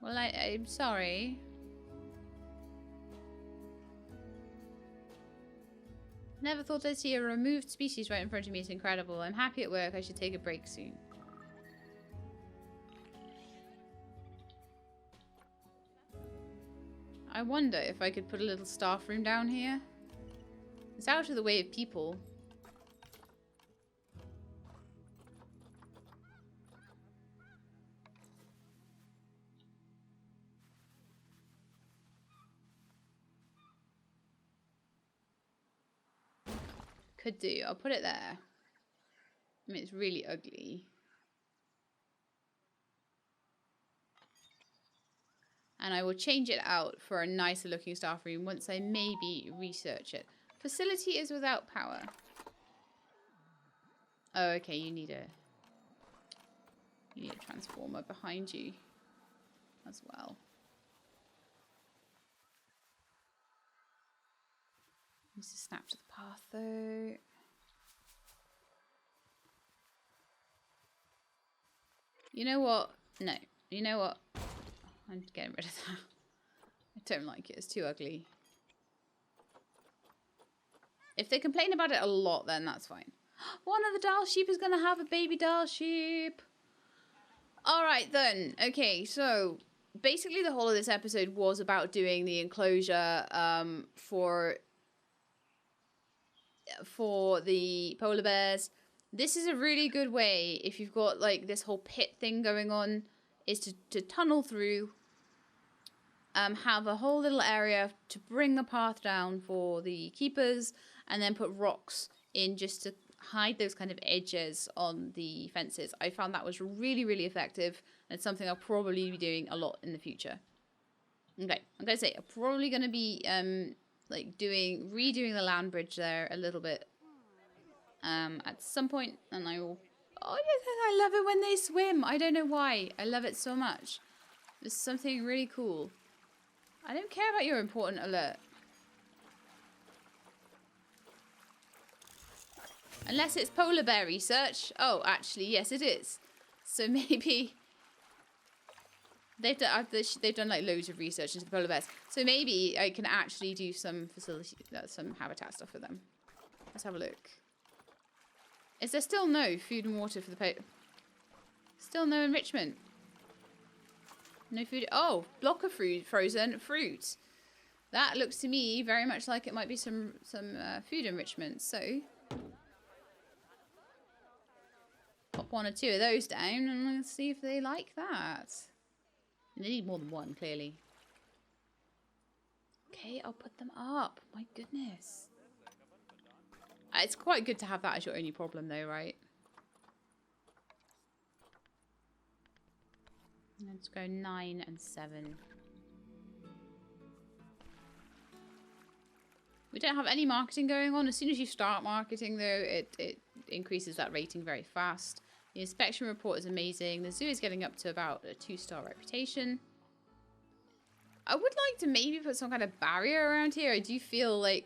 Speaker 1: Well, I'm sorry. Never thought I'd see a removed species right in front of me. It's incredible. I'm happy at work. I should take a break soon. I wonder if I could put a little staff room down here. It's out of the way of people. Could do. I'll put it there. I mean, it's really ugly. And I will change it out for a nicer looking staff room once I maybe research it. Facility is without power. Oh, okay. You need a transformer behind you as well. Needs to snap to the path though. You know what? No. You know what? I'm getting rid of that. I don't like it. It's too ugly. If they complain about it a lot, then that's fine. One of the Dall sheep is going to have a baby Dall sheep. Alright then. Okay, so basically the whole of this episode was about doing the enclosure for the polar bears. This is a really good way, if you've got like this whole pit thing going on, is to tunnel through, have a whole little area to bring the path down for the keepers, and then put rocks in just to hide those kind of edges on the fences. I found that was really, really effective, and it's something I'll probably be doing a lot in the future. Okay, I'm going to say, I'm probably going to be like redoing the land bridge there a little bit at some point, and I will. Oh yes, I love it when they swim. I don't know why. I love it so much. There's something really cool. I don't care about your important alert. Unless it's polar bear research. Oh, actually, yes it is. So maybe They've done like loads of research into the polar bears, so maybe I can actually do some some habitat stuff for them. Let's have a look. Is there still no food and water for the Still no enrichment. No food. Oh, block of frozen fruit. That looks to me very much like it might be some food enrichment. So pop 1 or 2 of those down and let's see if they like that. They need more than 1, clearly. Okay, I'll put them up. My goodness. It's quite good to have that as your only problem though, right? Let's go 9 and 7. We don't have any marketing going on. As soon as you start marketing though, it increases that rating very fast. The inspection report is amazing. The zoo is getting up to about a 2-star reputation. I would like to maybe put some kind of barrier around here. I do feel like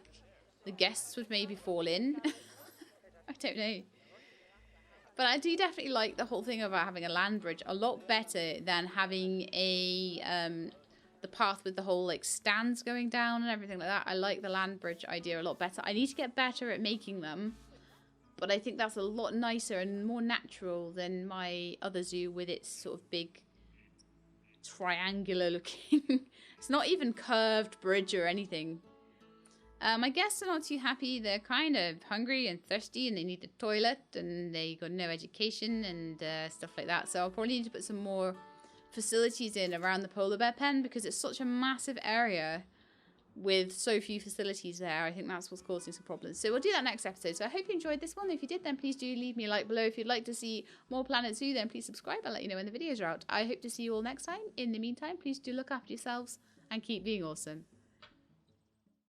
Speaker 1: the guests would maybe fall in. I don't know. But I do definitely like the whole thing about having a land bridge a lot better than having the path with the whole like stands going down and everything like that. I like the land bridge idea a lot better. I need to get better at making them. But I think that's a lot nicer and more natural than my other zoo with its sort of big triangular looking. It's not even curved bridge or anything. My guests are not too happy. They're kind of hungry and thirsty and they need the toilet and they got no education and stuff like that. So I'll probably need to put some more facilities in around the polar bear pen because it's such a massive area with so few facilities there. I think that's what's causing some problems. So we'll do that next episode. So I hope you enjoyed this one. If you did, then please do leave me a like below. If you'd like to see more Planet Zoo, then please subscribe. I'll let you know when the videos are out. I hope to see you all next time. In the meantime, please do look after yourselves and keep being awesome.